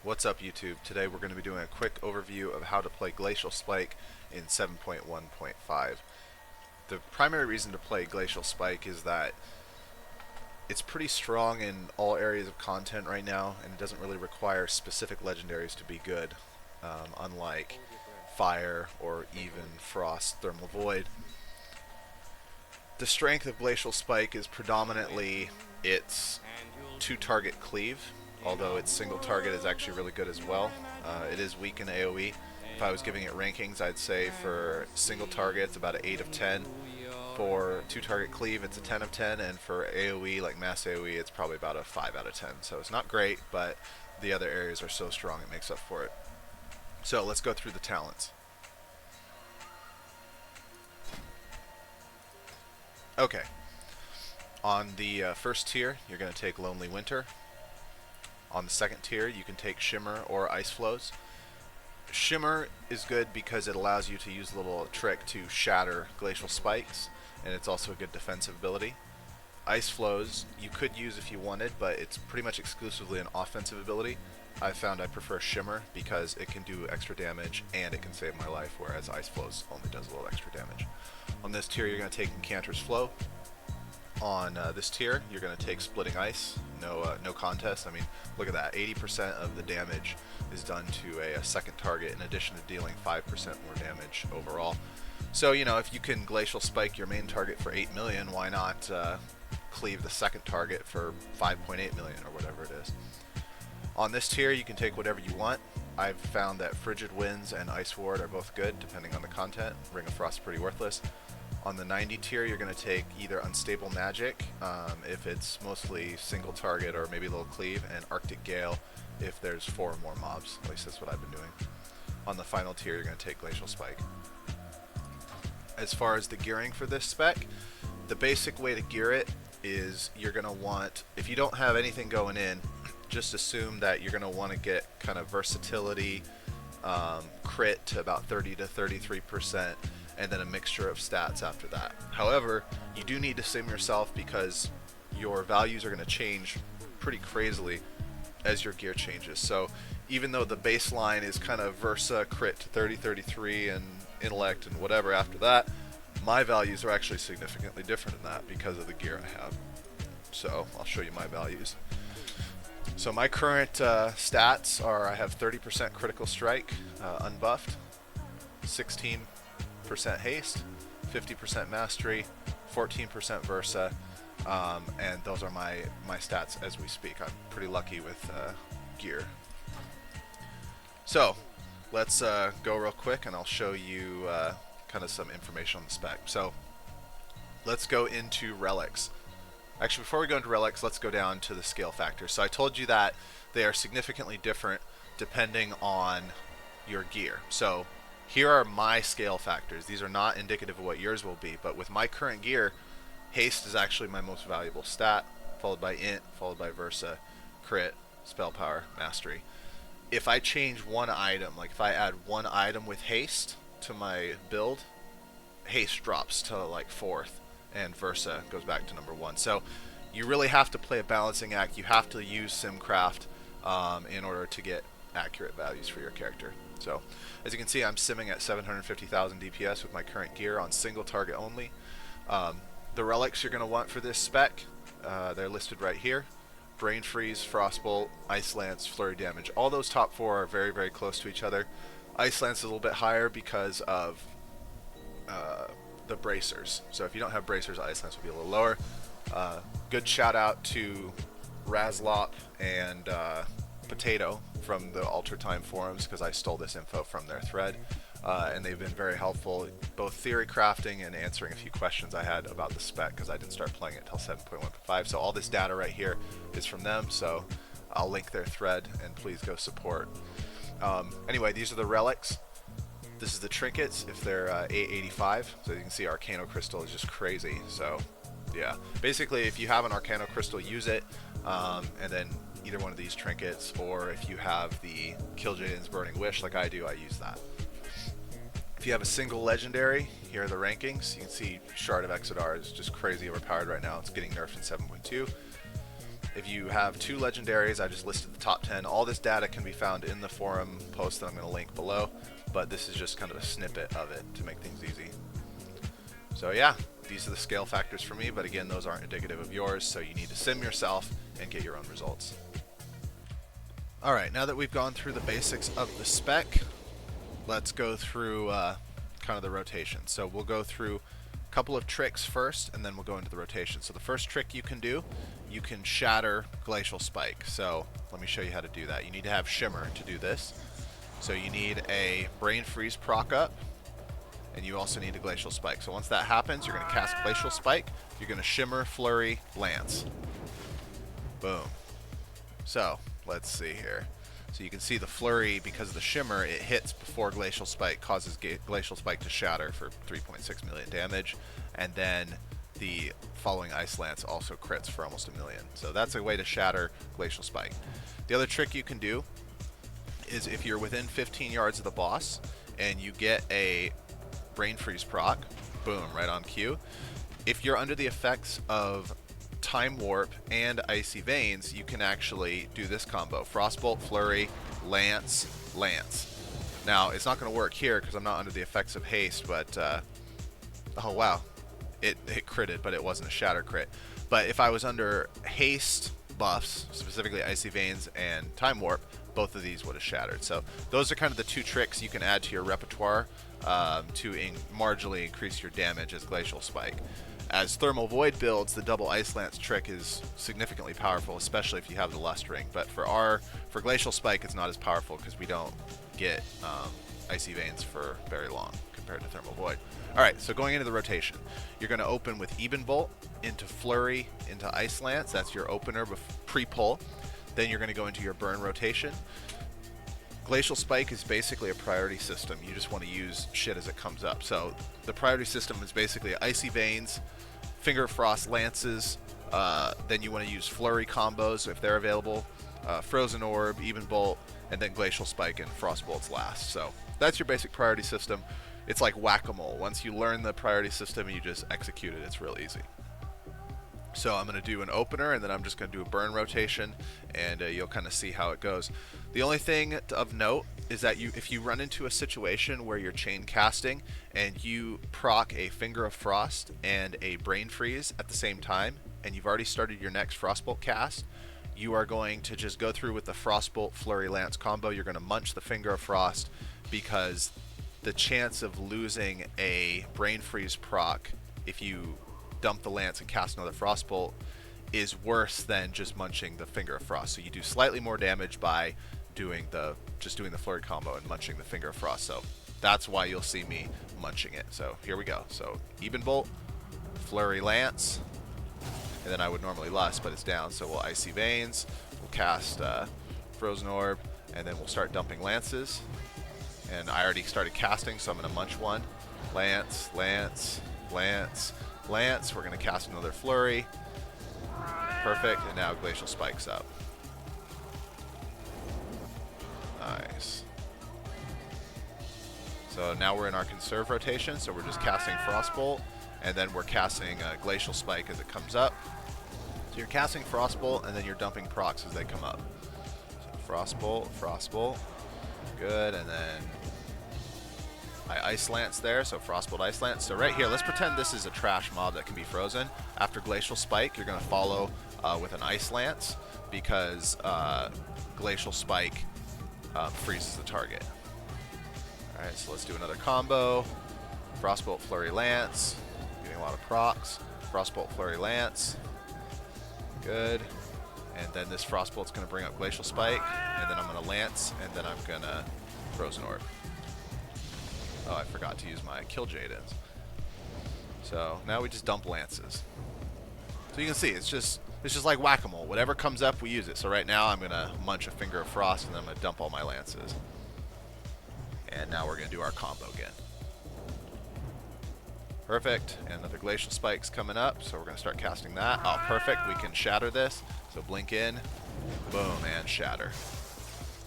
What's up YouTube? Today we're going to be doing a quick overview of how to play Glacial Spike in 7.1.5. The primary reason to play Glacial Spike is that it's pretty strong in all areas of content right now, and it doesn't really require specific legendaries to be good, unlike Fire or even Frost Thermal Void. The strength of Glacial Spike is predominantly its two-target cleave, although its single target is actually really good as well. It is weak in AoE. If I was giving it rankings, I'd say for single target it's about an 8 of 10. For two-target cleave it's a 10 of 10, and for AoE, like mass AoE, it's probably about a 5 out of 10. So it's not great, but the other areas are so strong it makes up for it. So let's go through the talents. Okay. On the first tier, you're going to take Lonely Winter. On the second tier, you can take Shimmer or Ice Flows. Shimmer is good because it allows you to use a little trick to shatter Glacial Spikes, and it's also a good defensive ability. Ice Flows you could use if you wanted, but it's pretty much exclusively an offensive ability. I found I prefer Shimmer because it can do extra damage and it can save my life, whereas Ice Flows only does a little extra damage. On this tier, you're going to take Incanter's Flow. On this tier, you're going to take Splitting Ice. No contest. I mean, look at that. 80% of the damage is done to a second target, in addition to dealing 5% more damage overall. So, you know, if you can Glacial Spike your main target for 8 million, why not cleave the second target for 5.8 million or whatever it is. On this tier, you can take whatever you want. I've found that Frigid Winds and Ice Ward are both good, depending on the content. Ring of Frost is pretty worthless. On the 90 tier, you're going to take either Unstable Magic, if it's mostly single target or maybe a little cleave, and Arctic Gale if there's 4 or more mobs. At least that's what I've been doing. On the final tier, you're going to take Glacial Spike. As far as the gearing for this spec, the basic way to gear it is you're going to want, if you don't have anything going in, just assume that you're going to want to get kind of versatility, crit to about 30 to 33%, and then a mixture of stats after that. However, you do need to sim yourself because your values are going to change pretty crazily as your gear changes. So even though the baseline is kind of Versa, crit to 30, 33, and intellect and whatever after that, my values are actually significantly different than that because of the gear I have. So I'll show you my values. So my current stats are, I have 30% critical strike, unbuffed, 16% haste, 50% mastery, 14% Versa, and those are my stats as we speak. I'm pretty lucky with gear. So let's go real quick and I'll show you kind of some information on the spec. So let's go into relics. Actually, before we go into relics, let's go down to the scale factors. So I told you that they are significantly different depending on your gear. So here are my scale factors. These are not indicative of what yours will be, but with my current gear, haste is actually my most valuable stat, followed by int, followed by Versa, crit, spell power, mastery. If I change one item, like if I add one item with haste to my build, haste drops to like 4th, and Versa goes back to number 1. So you really have to play a balancing act. You have to use SimCraft in order to get accurate values for your character. So as you can see, I'm simming at 750,000 DPS with my current gear on single target only. The relics you're going to want for this spec, they're listed right here. Brain Freeze, Frostbolt, Ice Lance, Flurry Damage. All those top 4 are very, very close to each other. Ice Lance is a little bit higher because of the bracers. So if you don't have bracers, Ice Lance will be a little lower. Good shout out to Razlop and Potato from the Ultra Time forums, because I stole this info from their thread, and they've been very helpful, both theory crafting and answering a few questions I had about the spec, because I didn't start playing it until 7.1.5. So all this data right here is from them, so I'll link their thread and please go support. Anyway, these are the relics. This is the trinkets if they're 885. So you can see Arcano Crystal is just crazy. So yeah, basically if you have an Arcano Crystal, use it, and then either one of these trinkets, or if you have the Killjaden's Burning Wish like I do, I use that. If you have a single legendary, here are the rankings. You can see Shard of Exodar is just crazy overpowered right now. It's getting nerfed in 7.2. If you have 2 legendaries, I just listed the top 10. All this data can be found in the forum post that I'm going to link below, but this is just kind of a snippet of it to make things easy. So yeah, these are the scale factors for me, but again, those aren't indicative of yours, so you need to sim yourself and get your own results. Alright, now that we've gone through the basics of the spec, let's go through kind of the rotation. So we'll go through a couple of tricks first, and then we'll go into the rotation. So the first trick you can do, you can shatter Glacial Spike. So let me show you how to do that. You need to have Shimmer to do this. So you need a Brain Freeze proc up, and you also need a Glacial Spike. So once that happens, you're going to cast Glacial Spike, you're going to Shimmer, Flurry, Lance. Boom. So let's see here. So you can see the Flurry, because of the Shimmer, it hits before Glacial Spike, causes Glacial Spike to shatter for 3.6 million damage, and then the following Ice Lance also crits for almost 1 million. So that's a way to shatter Glacial Spike. The other trick you can do is if you're within 15 yards of the boss and you get a Brain Freeze proc, boom, right on cue. If you're under the effects of Time Warp and Icy Veins, you can actually do this combo: Frostbolt, Flurry, Lance, Lance. Now, it's not going to work here because I'm not under the effects of haste, but oh wow, it critted, but it wasn't a shatter crit. But if I was under haste buffs, specifically Icy Veins and Time Warp, both of these would have shattered. So those are kind of the 2 tricks you can add to your repertoire to marginally increase your damage as Glacial Spike. As Thermal Void builds, the double Ice Lance trick is significantly powerful, especially if you have the Lust Ring. But for Glacial Spike, it's not as powerful because we don't get Icy Veins for very long compared to Thermal Void. Alright, so going into the rotation, you're going to open with Even Bolt into Flurry into Ice Lance. That's your opener pre-pull. Then you're going to go into your burn rotation. Glacial Spike is basically a priority system. You just want to use shit as it comes up. So the priority system is basically Icy Veins, Finger of Frost Lances, then you want to use Flurry combos if they're available, Frozen Orb, Even Bolt, and then Glacial Spike and Frostbolt's last. So that's your basic priority system. It's like whack-a-mole. Once you learn the priority system, you just execute it. It's real easy. So I'm going to do an opener, and then I'm just going to do a burn rotation, and you'll kind of see how it goes. The only thing of note is that if you run into a situation where you're chain casting and you proc a Finger of Frost and a Brain Freeze at the same time, and you've already started your next Frostbolt cast, you are going to just go through with the Frostbolt Flurry Lance combo. You're going to munch the Finger of Frost because the chance of losing a Brain Freeze proc if you dump the Lance and cast another Frostbolt is worse than just munching the Finger of Frost. So you do slightly more damage by just doing the Flurry combo and munching the Finger of Frost. So that's why you'll see me munching it. So here we go. So Even Bolt, Flurry Lance, and then I would normally Lust, but it's down. So we'll Icy Veins, we'll cast Frozen Orb, and then we'll start dumping Lances. And I already started casting, so I'm going to munch one. Lance, Lance, Lance, Lance. We're going to cast another Flurry. Perfect. And now Glacial Spike's up. Nice. So now we're in our Conserve rotation, so we're just casting Frostbolt, and then we're casting Glacial Spike as it comes up. So you're casting Frostbolt, and then you're dumping procs as they come up. So Frostbolt, Frostbolt. Good, and then I Ice Lance there, so Frostbolt, Ice Lance. So right here, let's pretend this is a trash mob that can be frozen. After Glacial Spike, you're going to follow with an Ice Lance because Glacial Spike freezes the target. Alright, so let's do another combo. Frostbolt, Flurry Lance. Getting a lot of procs. Frostbolt, Flurry Lance. Good. And then this Frostbolt's going to bring up Glacial Spike, and then I'm going to Lance, and then I'm going to Frozen Orb. Oh, I forgot to use my Kill Jadens. So now we just dump Lances. So you can see, it's just like whack-a-mole. Whatever comes up, we use it. So right now I'm going to munch a Finger of Frost, and then I'm going to dump all my Lances. And now we're going to do our combo again. Perfect. And another Glacial Spike's coming up, so we're going to start casting that. Oh, perfect. We can shatter this. So blink in, boom, and shatter.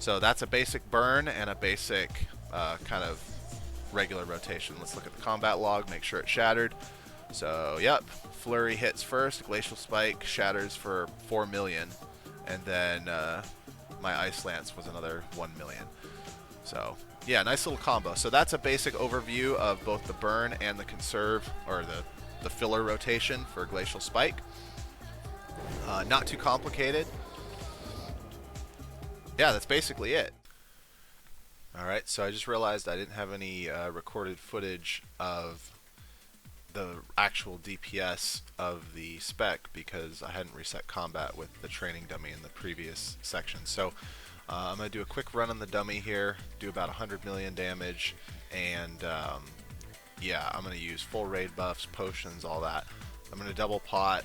So that's a basic burn and a basic kind of regular rotation. Let's look at the combat log, make sure it's shattered. So, yep, Flurry hits first, Glacial Spike shatters for 4 million, and then my Ice Lance was another 1 million. So, yeah, nice little combo. So that's a basic overview of both the burn and the conserve, or the filler rotation for Glacial Spike. Not too complicated. Yeah, that's basically it. Alright, so I just realized I didn't have any recorded footage of the actual DPS of the spec because I hadn't reset combat with the training dummy in the previous section. So I'm going to do a quick run on the dummy here, do about 100 million damage, and yeah, I'm going to use full raid buffs, potions, all that. I'm going to double pot,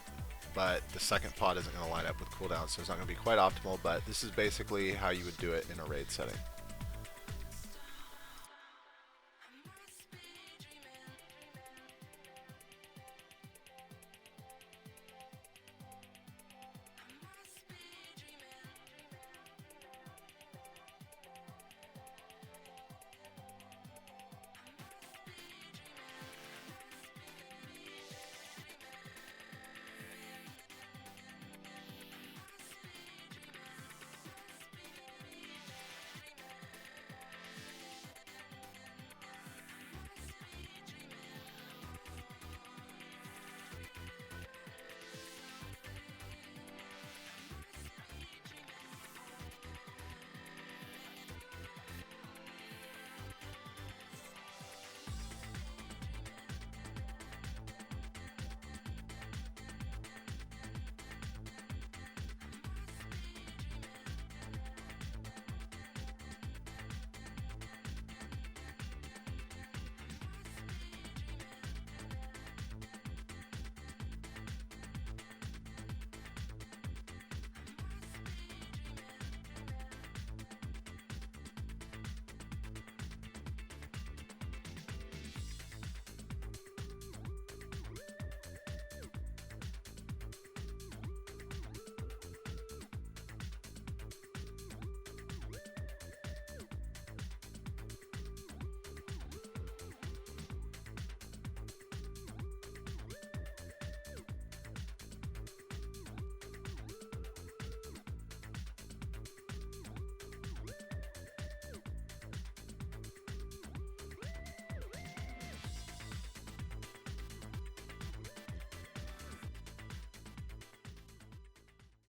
but the second pot isn't going to line up with cooldown, so it's not going to be quite optimal, but this is basically how you would do it in a raid setting.